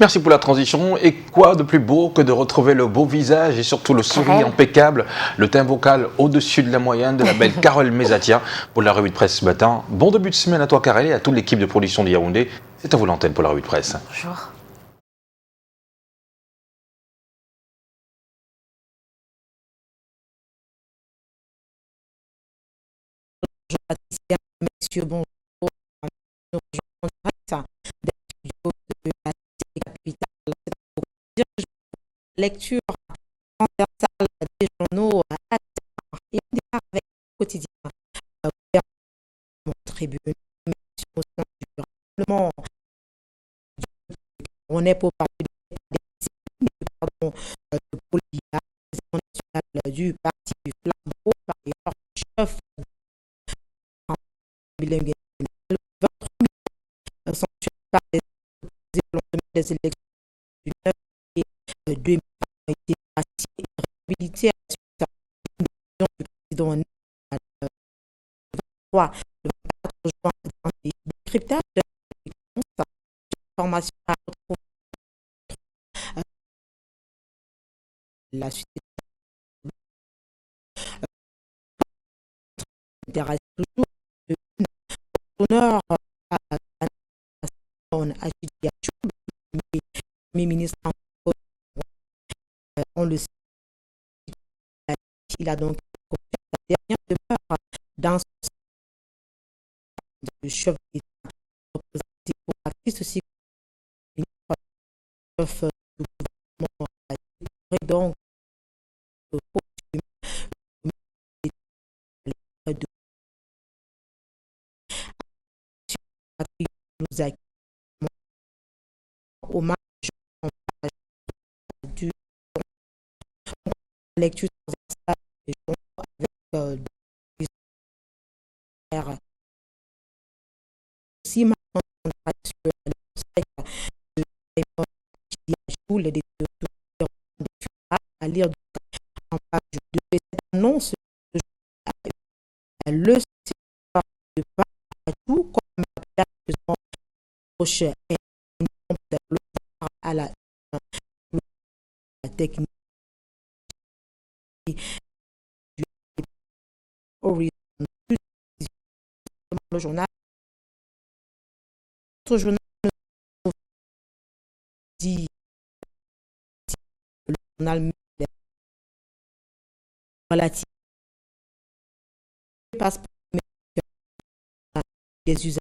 Merci pour la transition. Et quoi de plus beau que de retrouver le beau visage et surtout le sourire impeccable, le teint vocal au-dessus de la moyenne de la belle Carole Mézatia pour la revue de presse ce matin. Bon début de semaine à toi, Karel, et à toute l'équipe de production de Yaoundé. C'est à vous l'antenne pour la revue de presse. Bonjour. Patricia, messieurs, bonjour. Nous rejoignons en direct des studios de la cité capitale. Lecture transversale des journaux à terre. Et on démarre avec le quotidien. Mon tribune, messieurs, au sein du Parlement. On est pour parler de Polia, président national du parti Flambeau, par ailleurs, chef bilingue. 23 000 sont par les des élections du 9 et 2000 ont été passées et réhabilitées à la suite de la décision du président 23 le 24 juin dans les décryptages de l'information à retrouver la suite intéresse toujours l'honneur à Premier ministre, on le sait, il a donc la dernière demeure dans le chef d'État représenté pour la crise aussi chef du gouvernement donc nous accueillons hommage du lecture transversale des journaux avec aussi maintenant sur le conseil de les à lire en page 2 et cette annonce le secteur de partout comme la proche à la technique le journal dit le journal relatif passe des usages.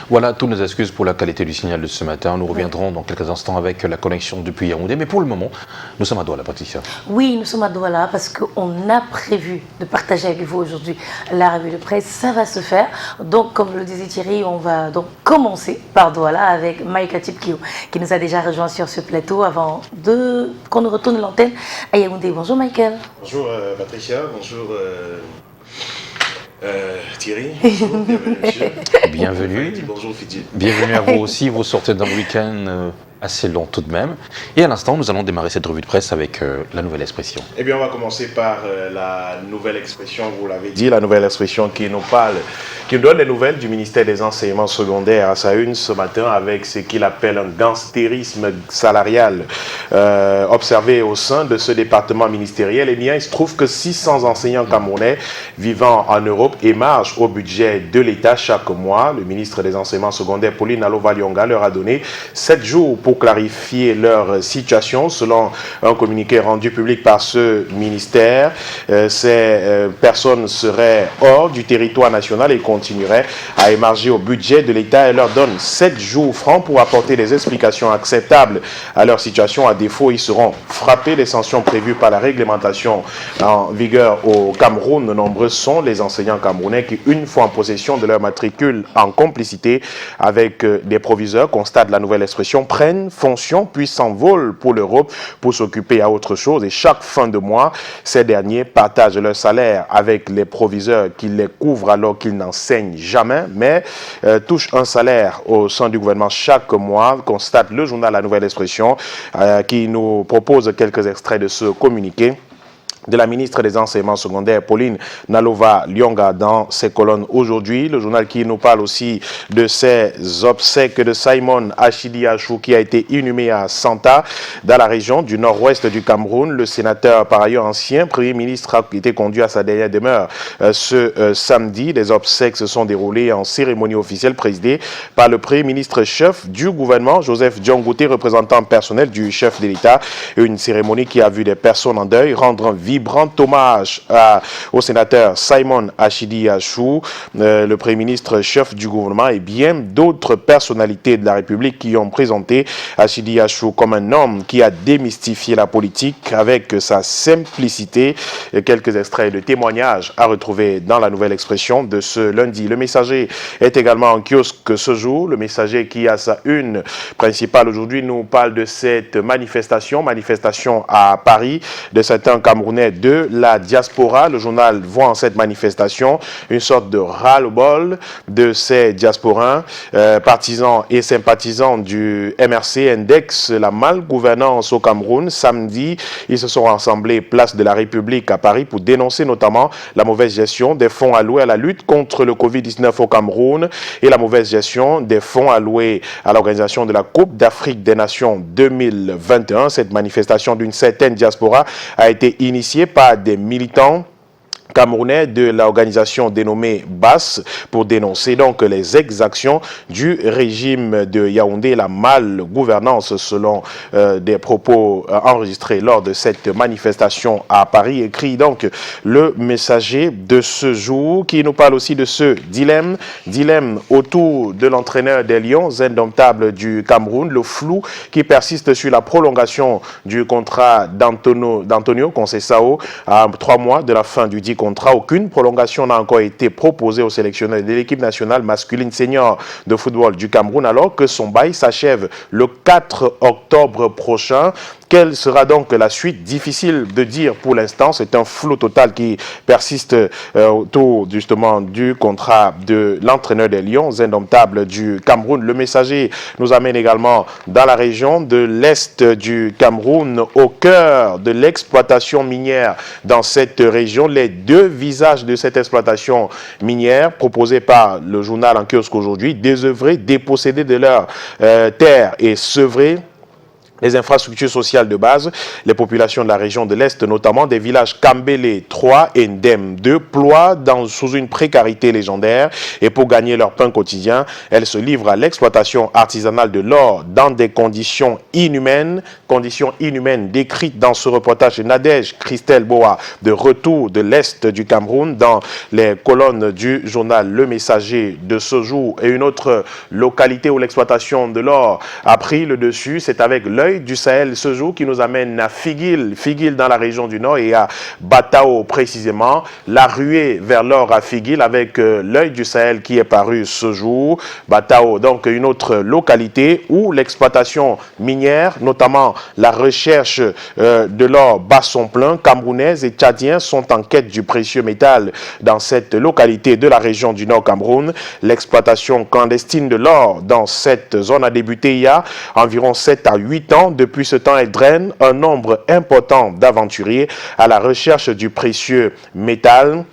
Voilà, toutes nos excuses pour la qualité du signal de ce matin. Nous reviendrons dans quelques instants avec la connexion depuis Yaoundé. Mais pour le moment, nous sommes à Douala, Patricia. Oui, nous sommes à Douala parce qu'on a prévu de partager avec vous aujourd'hui la revue de presse. Ça va se faire. Donc, comme le disait Thierry, on va donc commencer par Douala avec Mike Atipkio qui nous a déjà rejoint sur ce plateau avant qu'on ne retourne l'antenne à Yaoundé. Bonjour Michael. Bonjour Patricia, bonjour Thierry, bonjour, bienvenue monsieur. Bienvenue. Bonjour Fidji. Bienvenue à vous aussi, vous sortez d'un week-end assez long tout de même. Et à l'instant, nous allons démarrer cette revue de presse avec la nouvelle expression. Eh bien, on va commencer par la nouvelle expression, vous l'avez dit, la nouvelle expression qui nous parle, qui nous donne les nouvelles du ministère des Enseignements secondaires à sa une ce matin avec ce qu'il appelle un gangstérisme salarial observé au sein de ce département ministériel. Eh bien, il se trouve que 600 enseignants camerounais vivant en Europe émargent au budget de l'État chaque mois. Le ministre des Enseignements secondaires, Pauline Alovalionga, leur a donné 7 jours pour clarifier leur situation. Selon un communiqué rendu public par ce ministère, ces personnes seraient hors du territoire national et continueraient à émarger au budget de l'État et leur donne 7 jours francs pour apporter des explications acceptables à leur situation. À défaut, ils seront frappés des sanctions prévues par la réglementation en vigueur au Cameroun. Nombreux sont les enseignants camerounais qui, une fois en possession de leur matricule en complicité avec des proviseurs, constatent la nouvelle expression, prennent certaines fonctions puis s'envolent pour l'Europe pour s'occuper à autre chose. Et chaque fin de mois, ces derniers partagent leur salaire avec les proviseurs qui les couvrent alors qu'ils n'enseignent jamais, mais touchent un salaire au sein du gouvernement chaque mois, constate le journal La Nouvelle Expression qui nous propose quelques extraits de ce communiqué de la ministre des Enseignements secondaires, Pauline Nalova-Lyonga, dans ses colonnes aujourd'hui. Le journal qui nous parle aussi de ces obsèques de Simon Achidi Achou qui a été inhumé à Santa, dans la région du nord-ouest du Cameroun. Le sénateur, par ailleurs ancien Premier ministre, a été conduit à sa dernière demeure ce samedi. Les obsèques se sont déroulées en cérémonie officielle présidée par le Premier ministre chef du gouvernement, Joseph Diongouté, représentant personnel du chef de l'État. Une cérémonie qui a vu des personnes en deuil rendre un vibrant hommage au sénateur Simon Achidi Achou, le Premier ministre chef du gouvernement et bien d'autres personnalités de la République qui ont présenté Achidi Achou comme un homme qui a démystifié la politique avec sa simplicité. Quelques extraits de témoignages à retrouver dans la Nouvelle Expression de ce lundi. Le Messager est également en kiosque ce jour. Le Messager qui a sa une principale aujourd'hui nous parle de cette manifestation à Paris de certains Camerounais de la diaspora. Le journal voit en cette manifestation une sorte de ras-le-bol de ces diasporins, partisans et sympathisants du MRC index la malgouvernance au Cameroun. Samedi, ils se sont rassemblés place de la République à Paris pour dénoncer notamment la mauvaise gestion des fonds alloués à la lutte contre le Covid-19 au Cameroun et la mauvaise gestion des fonds alloués à l'organisation de la Coupe d'Afrique des Nations 2021. Cette manifestation d'une certaine diaspora a été initiée par des militants camerounais de l'organisation dénommée BAS pour dénoncer donc les exactions du régime de Yaoundé, la malgouvernance selon des propos enregistrés lors de cette manifestation à Paris. Écrit donc le Messager de ce jour qui nous parle aussi de ce dilemme autour de l'entraîneur des Lions indomptables du Cameroun, le flou qui persiste sur la prolongation du contrat d'Antonio Conceição à 3 mois de la fin du dit contrat. Aucune prolongation n'a encore été proposée au sélectionneur de l'équipe nationale masculine senior de football du Cameroun alors que son bail s'achève le 4 octobre prochain. Quelle sera donc la suite? Difficile de dire pour l'instant. C'est un flou total qui persiste autour justement du contrat de l'entraîneur des Lions indomptables du Cameroun. Le Messager nous amène également dans la région de l'Est du Cameroun, au cœur de l'exploitation minière dans cette région. Les deux visages de cette exploitation minière proposés par le journal en kiosque aujourd'hui, désœuvrés, dépossédés de leurs terres et sevrés les infrastructures sociales de base. Les populations de la région de l'Est, notamment des villages Kambele 3 et Ndem 2, ploient sous une précarité légendaire et pour gagner leur pain quotidien, elles se livrent à l'exploitation artisanale de l'or dans des conditions inhumaines décrites dans ce reportage de Nadège Christelle Boa, de retour de l'Est du Cameroun, dans les colonnes du journal Le Messager de ce jour. Et une autre localité où l'exploitation de l'or a pris le dessus, c'est avec l'œil du Sahel ce jour qui nous amène à Figuil dans la région du Nord et à Batao précisément. La ruée vers l'or à Figuil avec l'œil du Sahel qui est paru ce jour. Batao, donc une autre localité où l'exploitation minière, notamment la recherche de l'or bat son plein. Camerounais et Tchadiens sont en quête du précieux métal dans cette localité de la région du Nord Cameroun. L'exploitation clandestine de l'or dans cette zone a débuté il y a environ 7 à 8 ans. Depuis ce temps, elle draine un nombre important d'aventuriers à la recherche du précieux métal.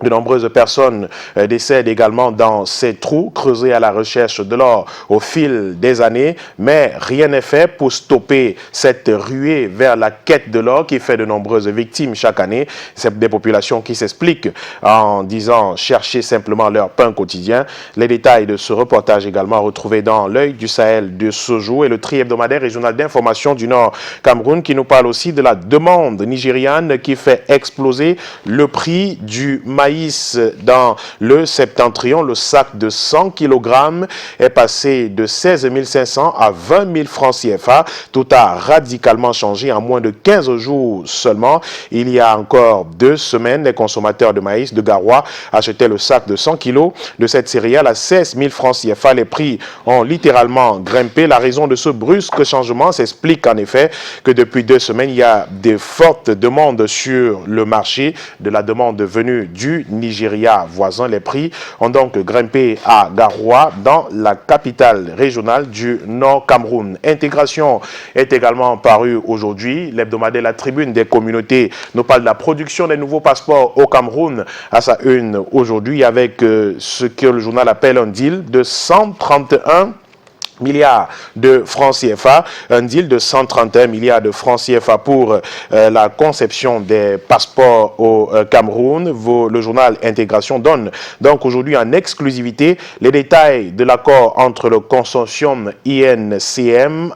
De nombreuses personnes décèdent également dans ces trous creusés à la recherche de l'or au fil des années, mais rien n'est fait pour stopper cette ruée vers la quête de l'or qui fait de nombreuses victimes chaque année. C'est des populations qui s'expliquent en disant chercher simplement leur pain quotidien. Les détails de ce reportage également retrouvés dans l'œil du Sahel de ce jour et le tri hebdomadaire régional d'information du Nord Cameroun qui nous parle aussi de la demande nigériane qui fait exploser le prix du maïs maïs dans le septentrion. Le sac de 100 kg est passé de 16 500 à 20 000 francs CFA. Tout a radicalement changé en moins de 15 jours seulement. Il y a encore 2 semaines, les consommateurs de maïs de Garoua achetaient le sac de 100 kg de cette céréale à 16 000 francs CFA. Les prix ont littéralement grimpé. La raison de ce brusque changement s'explique en effet que depuis 2 semaines, il y a de fortes demandes sur le marché, de la demande venue du Nigeria voisin. Les prix ont donc grimpé à Garoua, dans la capitale régionale du Nord Cameroun. Intégration est également paru aujourd'hui. L'hebdomadaire La Tribune des communautés nous parle de la production des nouveaux passeports au Cameroun à sa une aujourd'hui, avec ce que le journal appelle un deal de 131 milliards de francs CFA, un deal de 131 milliards de francs CFA pour la conception des passeports au Cameroun. Le journal Intégration donne donc aujourd'hui en exclusivité les détails de l'accord entre le consortium INCM,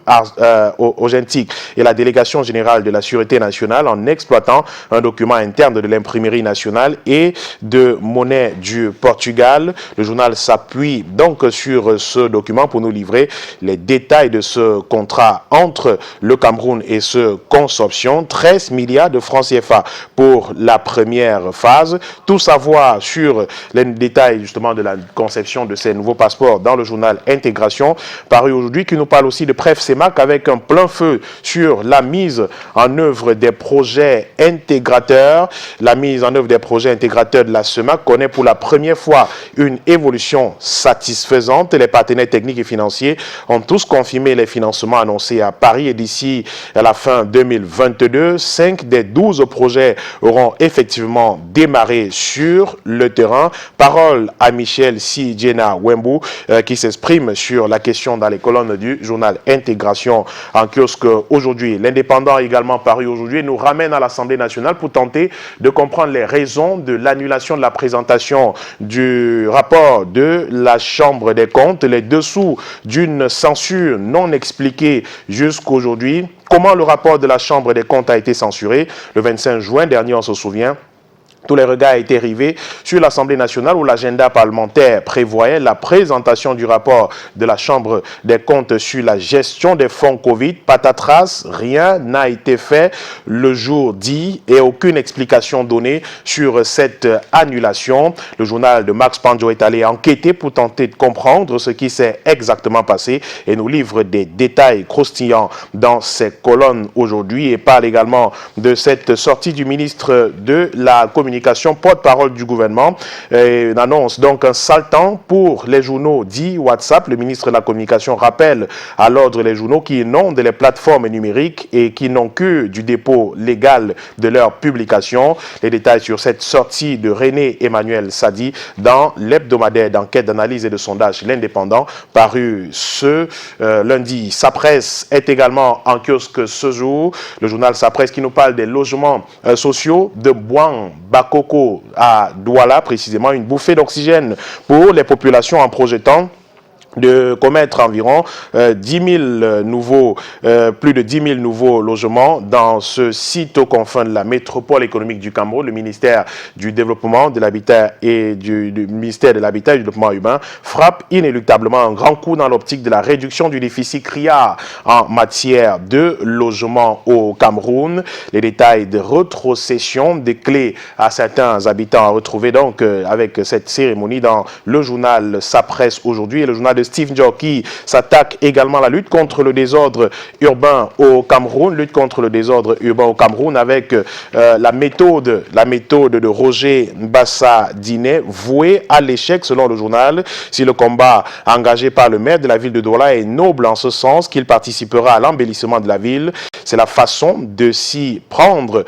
Ogentic et la délégation générale de la Sûreté nationale en exploitant un document interne de l'imprimerie nationale et de monnaie du Portugal. Le journal s'appuie donc sur ce document pour nous livrer les détails de ce contrat entre le Cameroun et ce consortium. 13 milliards de francs CFA pour la première phase. Tout savoir sur les détails justement de la conception de ces nouveaux passeports dans le journal Intégration, paru aujourd'hui, qui nous parle aussi de PREF-CEMAC avec un plein feu sur la mise en œuvre des projets intégrateurs. La mise en œuvre des projets intégrateurs de la CEMAC connaît pour la première fois une évolution satisfaisante. Les partenaires techniques et financiers ont tous confirmé les financements annoncés à Paris et d'ici à la fin 2022, 5 des 12 projets auront effectivement démarré sur le terrain. Parole à Michel Sidjena Wembu qui s'exprime sur la question dans les colonnes du journal Intégration en kiosque aujourd'hui. L'Indépendant également paru aujourd'hui nous ramène à l'Assemblée nationale pour tenter de comprendre les raisons de l'annulation de la présentation du rapport de la Chambre des comptes, les dessous d'une censure non expliquée jusqu'aujourd'hui. Comment le rapport de la Chambre des comptes a été censuré? Le 25 juin dernier, on se souvient, tous les regards étaient rivés sur l'Assemblée nationale où l'agenda parlementaire prévoyait la présentation du rapport de la Chambre des comptes sur la gestion des fonds Covid. Patatras, rien n'a été fait le jour dit et aucune explication donnée sur cette annulation. Le journal de Max Panjo est allé enquêter pour tenter de comprendre ce qui s'est exactement passé et nous livre des détails croustillants dans ses colonnes aujourd'hui et parle également de cette sortie du ministre de la Communication, porte-parole du gouvernement, annonce donc un sale temps pour les journaux dits WhatsApp. Le ministre de la Communication rappelle à l'ordre les journaux qui inondent les plateformes numériques et qui n'ont que du dépôt légal de leur publication. Les détails sur cette sortie de René Emmanuel Sadi dans l'hebdomadaire d'enquête, d'analyse et de sondage L'Indépendant, paru ce lundi. Sa presse est également en kiosque ce jour. Le journal Sa presse qui nous parle des logements sociaux de Bouan Bakoko à Douala, précisément une bouffée d'oxygène pour les populations en projetant de commettre environ 10 000 nouveaux, plus de 10 000 nouveaux logements dans ce site aux confins de la métropole économique du Cameroun. Le ministère du Développement de l'Habitat et du ministère de l'Habitat et du Développement humain frappe inéluctablement un grand coup dans l'optique de la réduction du déficit criard en matière de logement au Cameroun. Les détails de rétrocession des clés à certains habitants à retrouver donc avec cette cérémonie dans le journal Sa presse aujourd'hui et le journal de Steve Njok qui s'attaque également à la lutte contre le désordre urbain au Cameroun, avec la méthode de Roger Mbassa Diné vouée à l'échec selon le journal. Si le combat engagé par le maire de la ville de Douala est noble en ce sens qu'il participera à l'embellissement de la ville, c'est la façon de s'y prendre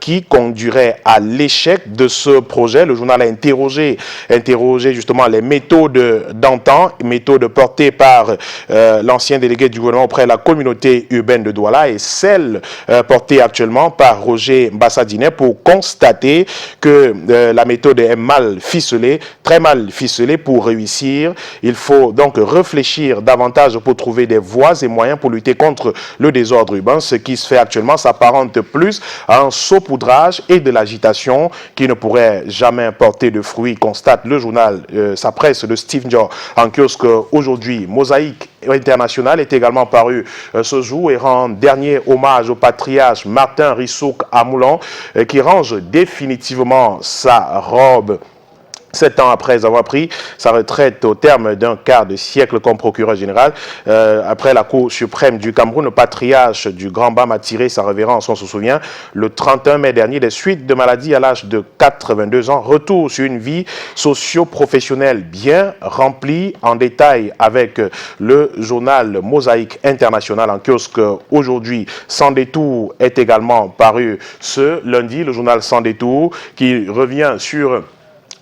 qui conduirait à l'échec de ce projet. Le journal a interrogé justement les méthodes d'antan, méthode portée par l'ancien délégué du gouvernement auprès de la communauté urbaine de Douala et celle portée actuellement par Roger Mbassa-Diné pour constater que la méthode est mal ficelée, très mal ficelée pour réussir. Il faut donc réfléchir davantage pour trouver des voies et moyens pour lutter contre le désordre urbain. ce qui se fait actuellement s'apparente plus à un saupoudrage et de l'agitation qui ne pourrait jamais porter de fruits, constate le journal Sa Presse de Steve Ndiaye en kiosque aujourd'hui. Mosaïque International est également paru ce jour et rend dernier hommage au patriarche Martin Rissouk à Moulin qui range définitivement sa robe 7 ans après avoir pris sa retraite au terme d'un quart de siècle comme procureur général. Après la Cour suprême du Cameroun, le patriarche du Grand Bam a tiré sa révérence, on se souvient, le 31 mai dernier, des suites de maladie à l'âge de 82 ans. Retour sur une vie socio-professionnelle bien remplie en détail avec le journal Mosaïque International en kiosque aujourd'hui. Sans détour est également paru ce lundi, le journal Sans détour qui revient sur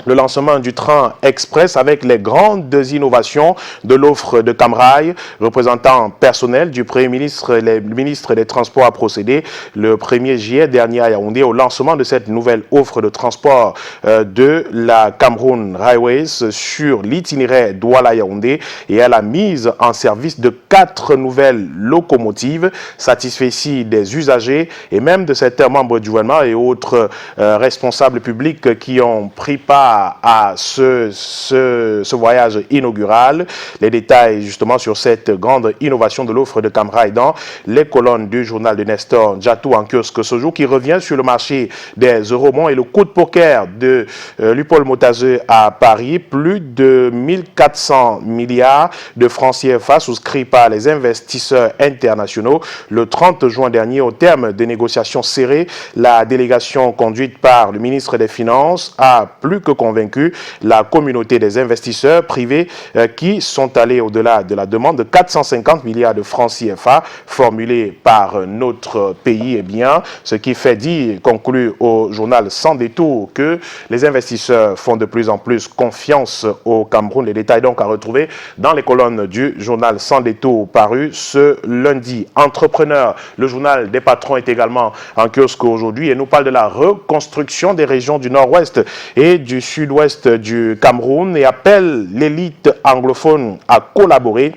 le lancement du train express avec les grandes innovations de l'offre de Camrail. Représentant personnel du Premier ministre, le ministre des Transports a procédé le 1er juillet dernier à Yaoundé au lancement de cette nouvelle offre de transport de la Cameroun Railways sur l'itinéraire Douala-Yaoundé et à la mise en service de 4 nouvelles locomotives, satisfait des usagers et même de certains membres du gouvernement et autres responsables publics qui ont pris part à ce voyage inaugural. Les détails justement sur cette grande innovation de l'offre de Camrail dans les colonnes du journal de Nestor Djatou en kiosque ce jour qui revient sur le marché des eurobonds et le coup de poker de Lupaul Motazeux à Paris. Plus de 1400 milliards de francs CFA souscrits par les investisseurs internationaux le 30 juin dernier au terme de négociations serrées. La délégation conduite par le ministre des Finances a plus que convaincu la communauté des investisseurs privés qui sont allés au-delà de la demande de 450 milliards de francs CFA formulée par notre pays. Eh bien, ce qui fait dire, conclut au journal Sans détour, que les investisseurs font de plus en plus confiance au Cameroun. Les détails donc à retrouver dans les colonnes du journal Sans détour paru ce lundi. Entrepreneur, le journal des patrons est également en kiosque aujourd'hui et nous parle de la reconstruction des régions du nord-ouest et du sud-ouest du Cameroun et appelle l'élite anglophone à collaborer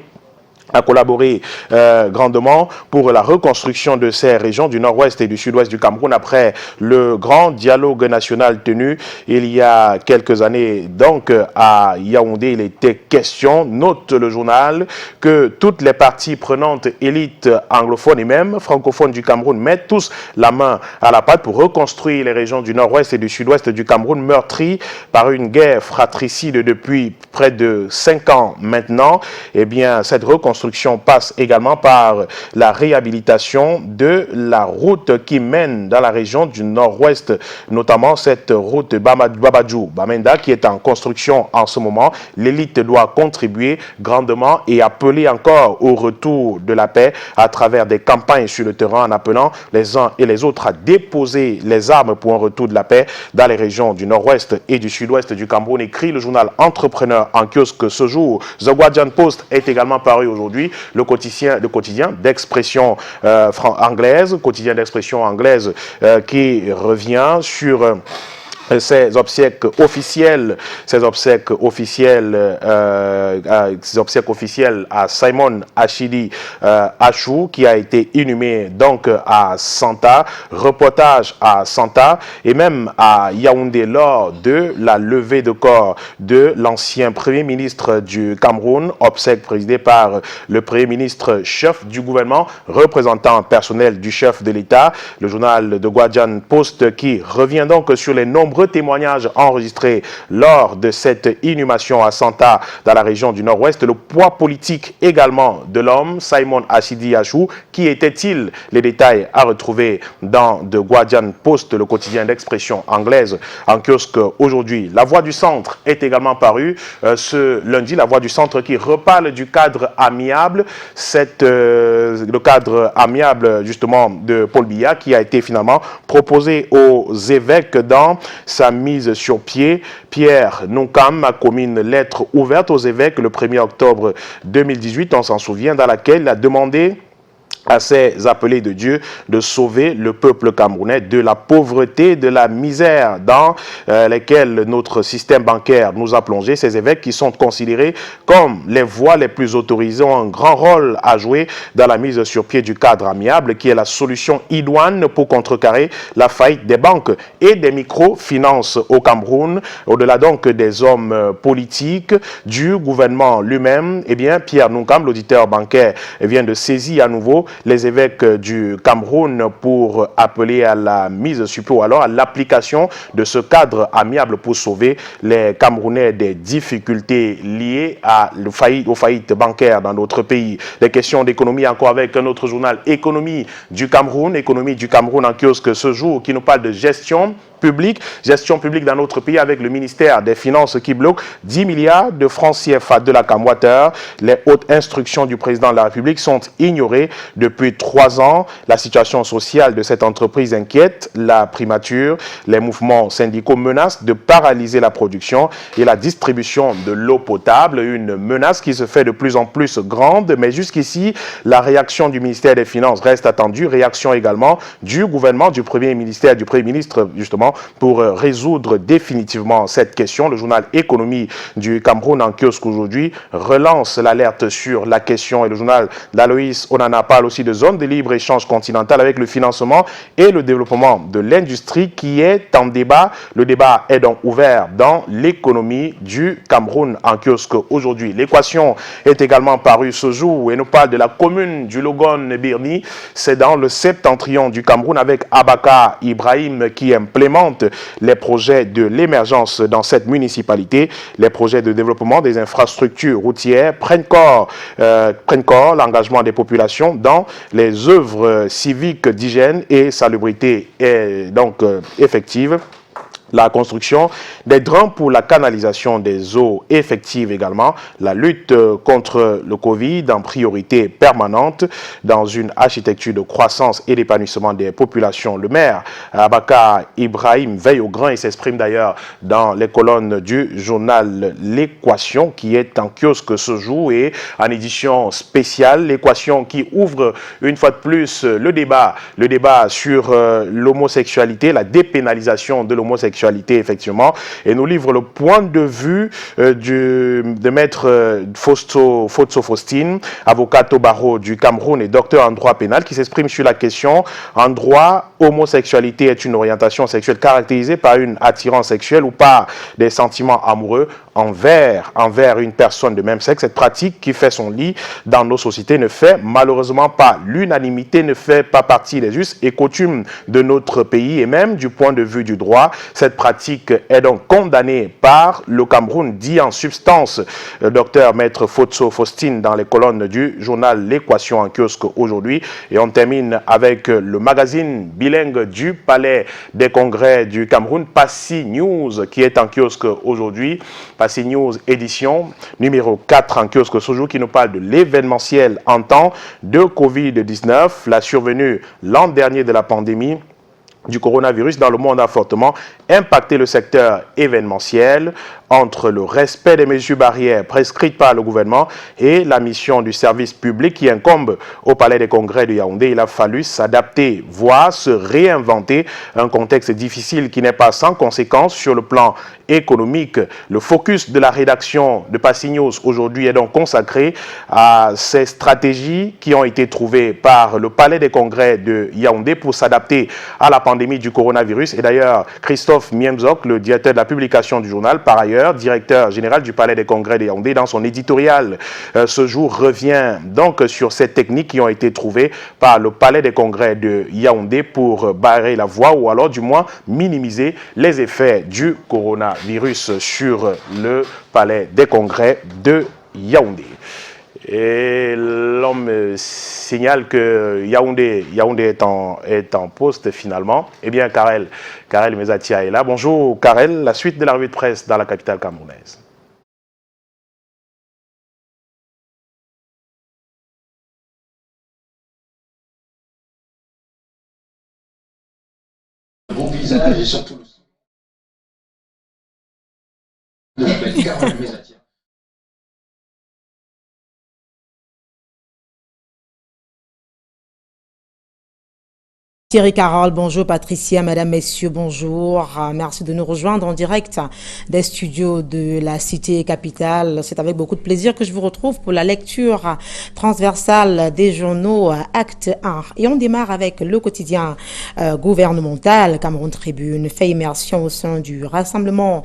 grandement pour la reconstruction de ces régions du nord-ouest et du sud-ouest du Cameroun après le grand dialogue national tenu il y a quelques années. Donc à Yaoundé, il était question, note le journal, que toutes les parties prenantes, élites anglophones et même francophones du Cameroun mettent tous la main à la pâte pour reconstruire les régions du nord-ouest et du sud-ouest du Cameroun meurtries par une guerre fratricide depuis près de 5 ans maintenant. Eh bien, cette reconstruction passe également par la réhabilitation de la route qui mène dans la région du nord-ouest, notamment cette route Babadjou-Bamenda qui est en construction en ce moment. L'élite doit contribuer grandement et appeler encore au retour de la paix à travers des campagnes sur le terrain en appelant les uns et les autres à déposer les armes pour un retour de la paix dans les régions du nord-ouest et du sud-ouest du Cameroun, écrit le journal Entrepreneur en kiosque ce jour. The Guardian Post est également paru aujourd'hui. Le quotidien d'expression anglaise, qui revient sur ces obsèques officielles à Simon Achidi Achou qui a été inhumé donc à Santa, reportage à Santa et même à Yaoundé lors de la levée de corps de l'ancien Premier ministre du Cameroun, obsèques présidées par le Premier ministre chef du gouvernement, représentant personnel du chef de l'État. Le journal de Guardian Post qui revient donc sur les nombreux témoignages enregistrés lors de cette inhumation à Santa dans la région du nord-ouest. Le poids politique également de l'homme, Simon Achidi Achou. Qui était-il? Les détails à retrouver dans The Guardian Post, le quotidien d'expression anglaise en kiosque aujourd'hui. La Voix du Centre est également parue ce lundi. La Voix du Centre qui reparle du cadre amiable. Le cadre amiable justement de Paul Biya qui a été finalement proposé aux évêques dans sa mise sur pied. Pierre Nunkam a commis une lettre ouverte aux évêques le 1er octobre 2018, on s'en souvient, dans laquelle il a demandé à ces appelés de Dieu de sauver le peuple camerounais de la pauvreté, de la misère dans lesquelles notre système bancaire nous a plongé. Ces évêques qui sont considérés comme les voies les plus autorisées ont un grand rôle à jouer dans la mise sur pied du cadre amiable qui est la solution idoine pour contrecarrer la faillite des banques et des microfinances au Cameroun. Au-delà donc des hommes politiques, du gouvernement lui-même, eh bien Pierre Nounkam, l'auditeur bancaire, vient de saisir à nouveau les évêques du Cameroun pour appeler à la mise sur pied ou alors à l'application de ce cadre amiable pour sauver les Camerounais des difficultés liées aux faillites bancaires dans notre pays. Des questions d'économie encore avec notre journal Économie du Cameroun en kiosque ce jour qui nous parle de gestion publique dans notre pays avec le ministère des Finances qui bloque 10 milliards de francs CFA de la Camwater. Les hautes instructions du président de la République sont ignorées depuis 3 ans. La situation sociale de cette entreprise inquiète la primature. Les mouvements syndicaux menacent de paralyser la production et la distribution de l'eau potable. Une menace qui se fait de plus en plus grande, mais jusqu'ici, la réaction du ministère des Finances reste attendue. Réaction également du gouvernement, du Premier ministre, justement, pour résoudre définitivement cette question. Le journal Économie du Cameroun en kiosque aujourd'hui relance l'alerte sur la question et le journal d'Aloïs Onana parle aussi de zone de libre-échange continentale avec le financement et le développement de l'industrie qui est en débat. Le débat est donc ouvert dans l'économie du Cameroun en kiosque aujourd'hui. L'équation est également parue ce jour et nous parle de la commune du Logon-Birni. C'est dans le septentrion du Cameroun avec Abaka Ibrahim qui implémente les projets de l'émergence dans cette municipalité. Les projets de développement des infrastructures routières prennent corps l'engagement des populations dans les œuvres civiques d'hygiène et salubrité est donc effective. La construction des drains pour la canalisation des eaux effective également, la lutte contre le Covid en priorité permanente dans une architecture de croissance et d'épanouissement des populations. Le maire Abaka Ibrahim veille au grain et s'exprime d'ailleurs dans les colonnes du journal L'Équation qui est en kiosque ce jour et en édition spéciale. L'Équation qui ouvre une fois de plus le débat sur l'homosexualité, la dépénalisation de l'homosexualité effectivement, et nous livre le point de vue de maître Fausto Faustine, avocat au barreau du Cameroun et docteur en droit pénal, qui s'exprime sur la question. En droit, homosexualité est une orientation sexuelle caractérisée par une attirance sexuelle ou par des sentiments amoureux envers une personne de même sexe. Cette pratique qui fait son lit dans nos sociétés ne fait malheureusement pas l'unanimité, ne fait pas partie des us et coutumes de notre pays et même du point de vue du droit. Cette pratique est donc condamnée par le Cameroun, dit en substance docteur maître Fausto Faustine dans les colonnes du journal L'Équation en kiosque aujourd'hui. Et on termine avec le magazine bilingue du Palais des Congrès du Cameroun, Passy News, qui est en kiosque aujourd'hui. Passy News édition numéro 4 en kiosque ce jour qui nous parle de l'événementiel en temps de Covid-19, la survenue l'an dernier de la pandémie du coronavirus dans le monde a fortement impacté le secteur événementiel. Entre le respect des mesures barrières prescrites par le gouvernement et la mission du service public qui incombe au Palais des Congrès de Yaoundé, il a fallu s'adapter, voire se réinventer. Un contexte difficile qui n'est pas sans conséquences sur le plan économique. Le focus de la rédaction de Passy News aujourd'hui est donc consacré à ces stratégies qui ont été trouvées par le Palais des Congrès de Yaoundé pour s'adapter à la pandémie du coronavirus. Et d'ailleurs, Christophe Miemzok, le directeur de la publication du journal, par ailleurs, directeur général du Palais des Congrès de Yaoundé, dans son éditorial ce jour, revient donc sur ces techniques qui ont été trouvées par le Palais des Congrès de Yaoundé pour barrer la voie ou alors du moins minimiser les effets du coronavirus sur le Palais des Congrès de Yaoundé. Et l'homme signale que Yaoundé est en poste finalement. Eh bien, Karel Mezatia est là. Bonjour Karel, la suite de la revue de presse dans la capitale camerounaise. Bon visage et surtout le de la belle Carole Mezatia. Thierry Carole, bonjour. Patricia, madame, messieurs, bonjour. Merci de nous rejoindre en direct des studios de la cité capitale. C'est avec beaucoup de plaisir que je vous retrouve pour la lecture transversale des journaux Acte 1. Et on démarre avec le quotidien gouvernemental. Cameroun Tribune fait immersion au sein du Rassemblement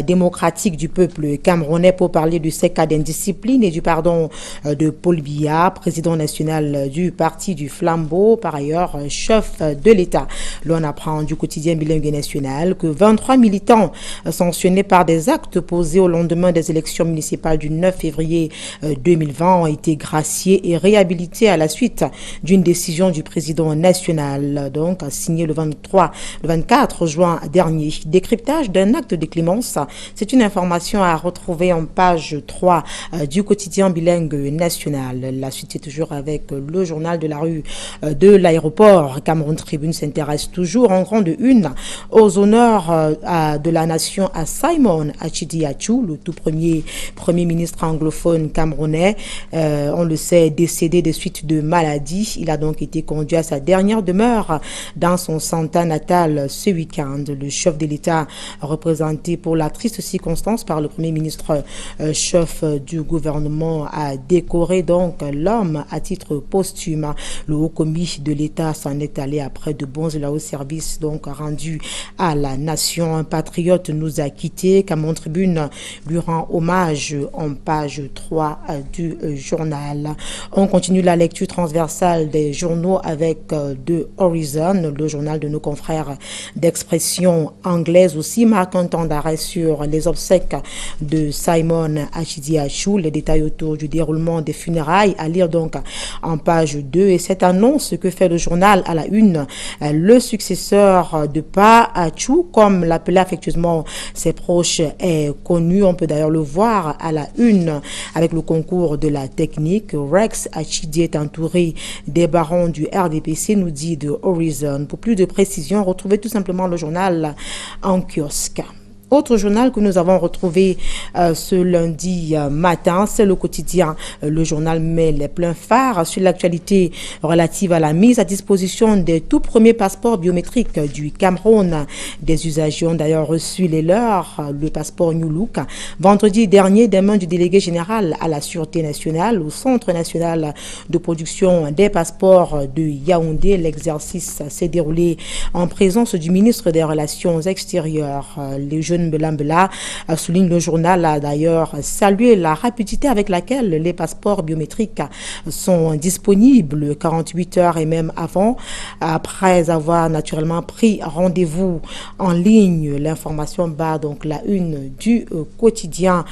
démocratique du peuple camerounais pour parler du cas d'indiscipline et du pardon de Paul Biya, président national du Parti du Flambeau, par ailleurs chef de l'État. L'on apprend du quotidien bilingue national que 23 militants sanctionnés par des actes posés au lendemain des élections municipales du 9 février 2020 ont été graciés et réhabilités à la suite d'une décision du président national, donc signée le 24 juin dernier. Décryptage d'un acte de clémence, c'est une information à retrouver en page 3 du quotidien bilingue national. La suite est toujours avec le journal de la rue de l'aéroport. Cameroun Tribune s'intéresse toujours en grande une aux honneurs de la nation à Simon Achidi Achou, le tout premier ministre anglophone camerounais. On le sait, décédé de suite de maladie. Il a donc été conduit à sa dernière demeure dans son Santa natal ce week-end. Le chef de l'État, représenté pour la triste circonstance par le premier ministre chef du gouvernement, a décoré donc l'homme à titre posthume. Le haut commis de l'État s'en est allé après de bons et hauts services donc rendus à la nation. Un patriote nous a quittés. Cameroun Tribune lui rend hommage en page 3 du journal. On continue la lecture transversale des journaux avec The Horizon, le journal de nos confrères d'expression anglaise aussi, marque un temps d'arrêt sur les obsèques de Simon Achidi Achou, les détails autour du déroulement des funérailles à lire donc en page 2. Et cette annonce que fait le journal à la une, le successeur de Pa Achou, comme l'appelait affectueusement ses proches, est connu. On peut d'ailleurs le voir à la une avec le concours de la technique. Rex Achidi est entouré des barons du RDPC, nous dit The Horizon. Pour plus de précision, retrouvez tout simplement le journal en kiosque. Autre journal que nous avons retrouvé ce lundi matin, c'est le quotidien. Le journal met les pleins phares sur l'actualité relative à la mise à disposition des tout premiers passeports biométriques du Cameroun. Des usagers ont d'ailleurs reçu les leurs, le passeport New Look, vendredi dernier des mains du délégué général à la Sûreté nationale au Centre national de production des passeports de Yaoundé. L'exercice s'est déroulé en présence du ministre des Relations extérieures. Les jeunes Mbela souligne le journal, a d'ailleurs salué la rapidité avec laquelle les passeports biométriques sont disponibles 48 heures et même avant, après avoir naturellement pris rendez-vous en ligne. L'information bat donc la une du quotidien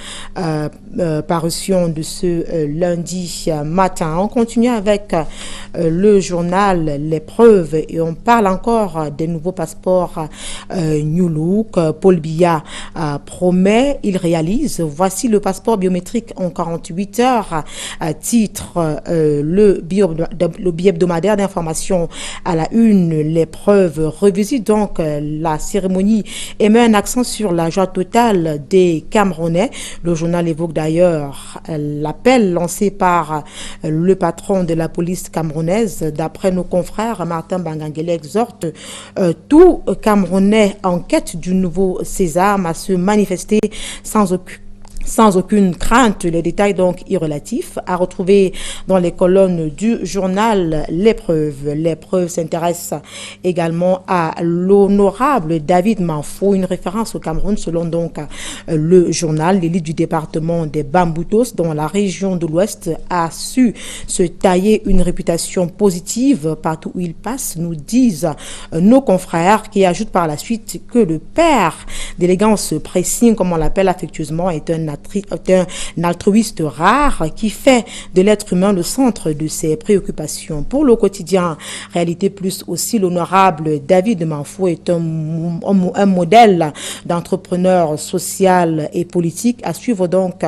parution de ce lundi matin. On continue avec le journal Les Preuves et on parle encore des nouveaux passeports New Look. Paul Biya promet, il réalise. Voici le passeport biométrique en 48 heures, titre le bi-hebdomadaire d'information à la une. Les Preuves revisite donc la cérémonie et met un accent sur la joie totale des Camerounais. Le journal évoque d'ailleurs l'appel lancé par le patron de la police camerounaise. D'après nos confrères, Martin Bangangele exhorte tout Camerounais en quête du nouveau sésame à se manifester sans aucune crainte. Les détails donc irrélatifs à retrouver dans les colonnes du journal Les Preuves. Les Preuves s'intéressent également à l'honorable David Manfo, une référence au Cameroun selon donc le journal. L'élite du département des Bamboutos dans la région de l'Ouest a su se tailler une réputation positive partout où il passe, nous disent nos confrères, qui ajoutent par la suite que le père d'élégance pressing, comme on l'appelle affectueusement, est un altruiste rare qui fait de l'être humain le centre de ses préoccupations. Pour le quotidien Réalité Plus aussi, l'honorable David Manfo est un modèle d'entrepreneur social et politique à suivre donc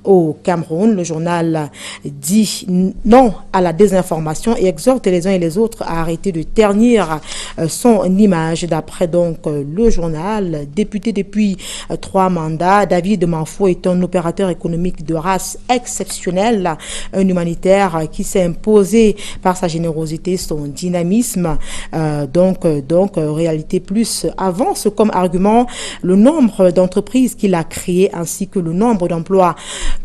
au Cameroun. Le journal dit non à la désinformation et exhorte les uns et les autres à arrêter de ternir son image. D'après donc le journal, député depuis 3 mandats, David Manfo est un un opérateur économique de race exceptionnelle, un humanitaire qui s'est imposé par sa générosité, son dynamisme. Réalité Plus avance comme argument le nombre d'entreprises qu'il a créées ainsi que le nombre d'emplois.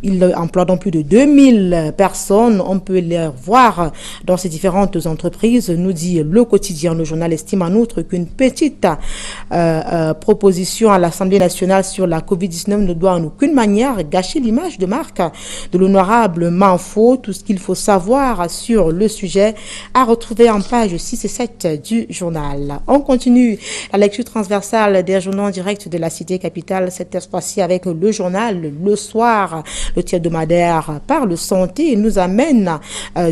Il emploie donc plus de 2000 personnes. On peut les voir dans ces différentes entreprises, nous dit Le Quotidien. Le journal estime en outre qu'une petite proposition à l'Assemblée nationale sur la COVID-19 ne doit en aucune manière gâcher l'image de marque de l'honorable Manfo. Tout ce qu'il faut savoir sur le sujet à retrouver en page 6 et 7 du journal. On continue la lecture transversale des journaux en direct de la cité capitale, cette fois-ci avec le journal Le Soir. Le hebdomadaire Parle Santé nous amène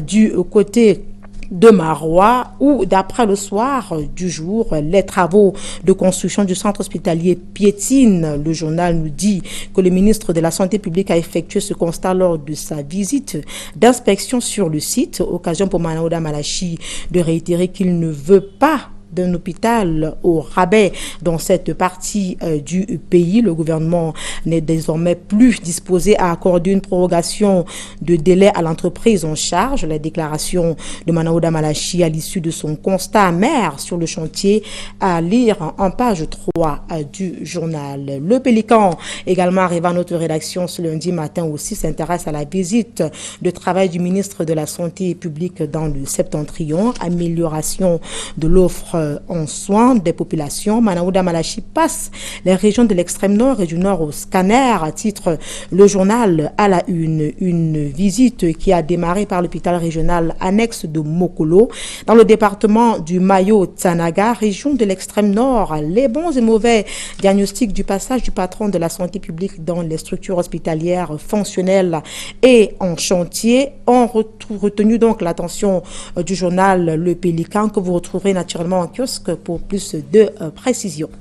du côté de Marois où, d'après Le Soir du jour, les travaux de construction du centre hospitalier piétinent. Le journal nous dit que le ministre de la Santé publique a effectué ce constat lors de sa visite d'inspection sur le site. Occasion pour Manaouda Malachi de réitérer qu'il ne veut pas d'un hôpital au rabais dans cette partie du pays. Le gouvernement n'est désormais plus disposé à accorder une prorogation de délai à l'entreprise en charge. La déclaration de Manaouda Malachi à l'issue de son constat amer sur le chantier à lire en page 3 du journal. Le Pélican, également arrivé à notre rédaction ce lundi matin aussi, s'intéresse à la visite de travail du ministre de la Santé publique dans le Septentrion. Amélioration de l'offre en soins des populations. Manaouda Malachi passe les régions de l'extrême nord et du nord au scanner, à titre le journal à la une. Une visite qui a démarré par l'hôpital régional annexe de Mokolo dans le département du Mayo-Tsanaga, région de l'extrême nord. Les bons et mauvais diagnostics du passage du patron de la santé publique dans les structures hospitalières fonctionnelles et en chantier ont retenu donc l'attention du journal Le Pélican, que vous retrouverez naturellement en kiosque pour plus de précisions.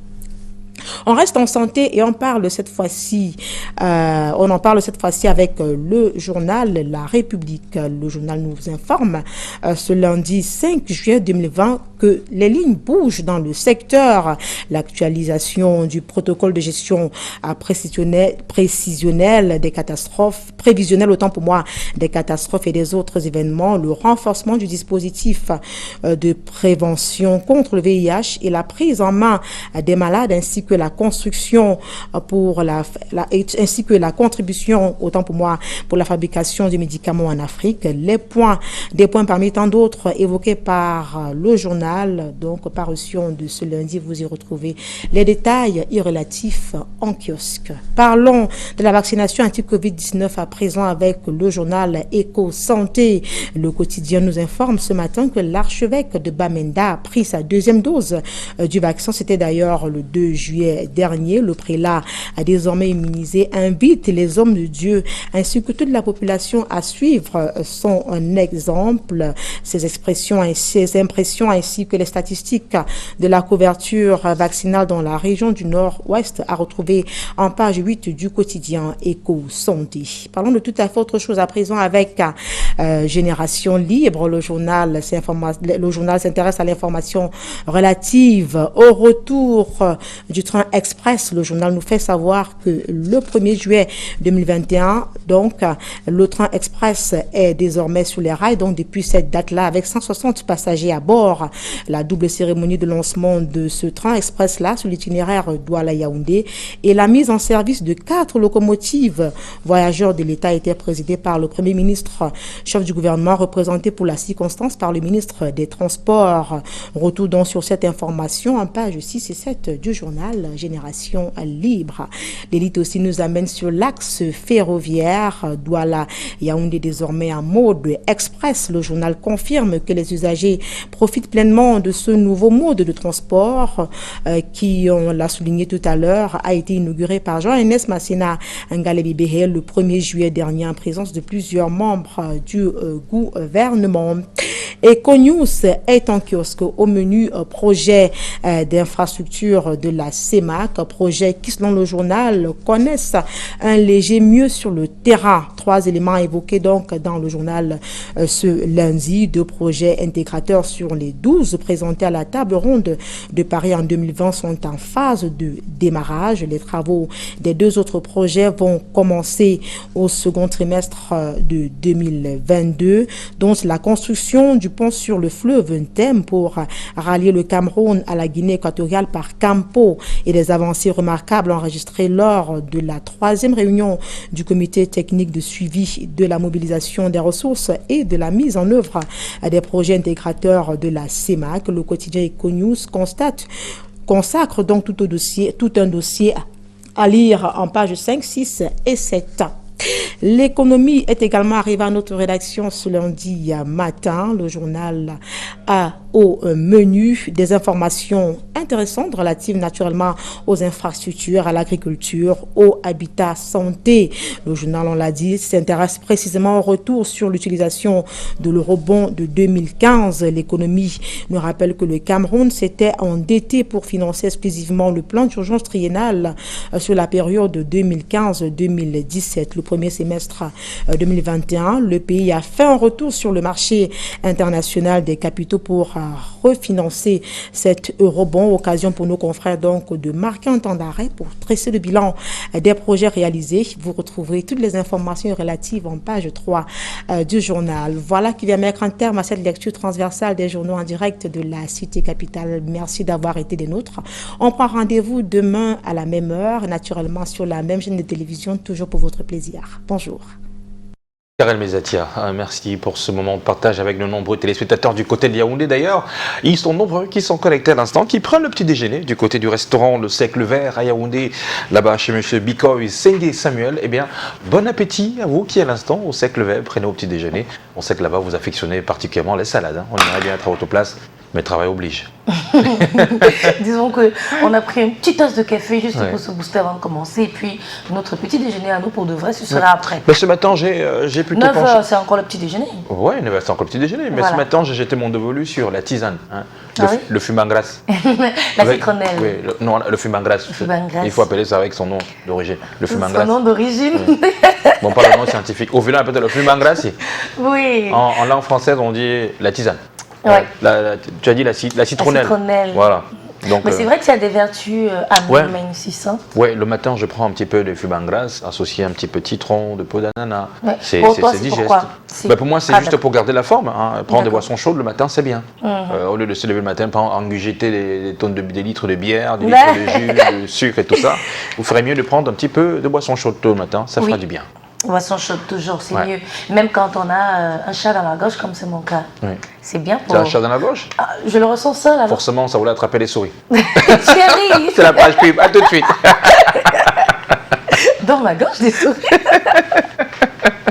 On reste en santé et on en parle cette fois-ci avec le journal La République. Le journal nous informe ce lundi 5 juillet 2020 que les lignes bougent dans le secteur. L'actualisation du protocole de gestion prévisionnelle des catastrophes et des autres événements, le renforcement du dispositif de prévention contre le VIH et la prise en main des malades ainsi que la construction ainsi que la contribution, pour la fabrication de médicaments en Afrique. Des points parmi tant d'autres évoqués par le journal, donc parution de ce lundi. Vous y retrouvez les détails relatifs en kiosque. Parlons de la vaccination anti-Covid-19 à présent avec le journal Éco-Santé. Le quotidien nous informe ce matin que l'archevêque de Bamenda a pris sa deuxième dose du vaccin. C'était d'ailleurs le 2 juillet dernier. Le prélat a désormais immunisé, invite les hommes de Dieu ainsi que toute la population à suivre son exemple. Ces impressions ainsi que les statistiques de la couverture vaccinale dans la région du Nord-Ouest à retrouver en page 8 du quotidien Éco-Santé. Parlons de tout à fait autre chose à présent avec Génération Libre. Le journal s'intéresse à l'information relative au retour du train express. Le journal nous fait savoir que le 1er juillet 2021, donc, le train express est désormais sur les rails, donc depuis cette date-là, avec 160 passagers à bord. La double cérémonie de lancement de ce train express-là sur l'itinéraire Douala-Yaoundé et la mise en service de 4 locomotives voyageurs de l'État était présidée par le Premier ministre, chef du gouvernement, représenté pour la circonstance par le ministre des Transports. Retour donc sur cette information en page 6 et 7 du journal Génération Libre. L'élite aussi nous amène sur l'axe ferroviaire Douala-Yaoundé, désormais en mode express. Le journal confirme que les usagers profitent pleinement de ce nouveau mode de transport qui, on l'a souligné tout à l'heure, a été inauguré par Jean-Enes Massena Ngalebibéhe le 1er juillet dernier en présence de plusieurs membres du gouvernement. Econews est en kiosque au menu projet d'infrastructure de la CEMAC, projet qui, selon le journal, connaissent un léger mieux sur le terrain. 3 éléments évoqués donc dans le journal ce lundi. 2 projets intégrateurs sur les 12 présentés à la table ronde de Paris en 2020 sont en phase de démarrage. Les travaux des 2 autres projets vont commencer au second trimestre de 2022, dont la construction du pont sur le fleuve Ntem pour rallier le Cameroun à la Guinée équatoriale par Campo et des avancées remarquables enregistrées lors de la 3e réunion du comité technique de suivi de la mobilisation des ressources et de la mise en œuvre des projets intégrateurs de la CEMAC. Le quotidien Econews consacre donc tout un dossier à lire en pages 5, 6 et 7. L'économie est également arrivée à notre rédaction ce lundi matin. Le journal a au menu des informations intéressantes relatives naturellement aux infrastructures, à l'agriculture, au habitat, santé. Le journal, on l'a dit, s'intéresse précisément au retour sur l'utilisation de l'eurobond de 2015. L'économie nous rappelle que le Cameroun s'était endetté pour financer exclusivement le plan d'urgence triennal sur la période de 2015-2017. Le premier semestre 2021, le pays a fait un retour sur le marché international des capitaux pour refinancer cet eurobond. Occasion pour nos confrères donc de marquer un temps d'arrêt pour dresser le bilan des projets réalisés. Vous retrouverez toutes les informations relatives en page 3 du journal. Voilà qui vient mettre un terme à cette lecture transversale des journaux en direct de la cité capitale. Merci d'avoir été des nôtres. On prend rendez-vous demain à la même heure, naturellement sur la même chaîne de télévision, toujours pour votre plaisir. Bonjour. Karel Mezatia, merci pour ce moment de partage avec nos nombreux téléspectateurs du côté de Yaoundé d'ailleurs. Ils sont nombreux qui sont connectés à l'instant, qui prennent le petit déjeuner du côté du restaurant Le Siècle Vert à Yaoundé, là-bas chez M. Bikoy Sengue Samuel. Eh bien, bon appétit à vous qui à l'instant au Siècle Vert prenez au petit déjeuner. On sait que là-bas vous affectionnez particulièrement les salades. Hein. On aimerait bien être à votre place, mais le travail oblige. Disons qu'on a pris une petite tasse de café juste pour se booster avant de commencer. Et puis, notre petit déjeuner à nous, pour de vrai, ce sera après. Mais ce matin, j'ai plutôt 9 heures, c'est encore le petit déjeuner. Oui, c'est encore le petit déjeuner. Mais voilà. Ce matin, j'ai jeté mon dévolu sur la tisane. Hein, le fumant grasse. La citronnelle. Oui, le fumant grasse. Il faut appeler ça avec son nom d'origine. Le fumant grasse. Son nom d'origine. Bon, pas le nom scientifique. Au vilain, peut-être le fumant grasse. Oui. En langue française, on dit la tisane. Ouais. Tu as dit la citronnelle. La citronnelle. Voilà. Donc, mais c'est vrai que ça a des vertus amincisantes. Oui, le matin, je prends un petit peu de fumant grasse, associé à un petit peu de citron, de peau d'ananas. Ouais. C'est digeste. Pour moi, c'est juste pour garder la forme. Hein. Prendre des boissons chaudes le matin, c'est bien. Au lieu de se lever le matin, engurgiter des litres de bière, des litres de jus, de sucre et tout ça, vous ferez mieux de prendre un petit peu de boissons chaudes tôt le matin, ça fera du bien. Boisson chaude, toujours, c'est mieux. Même quand on a un chat dans la gorge, comme c'est mon cas. Oui. C'est bien pour... Tu as un chat dans la gorge? Je le ressens ça, là. Forcément, ça voulait attraper les souris. Chérie. C'est la page pub, à tout de suite. Dans ma gorge, des souris.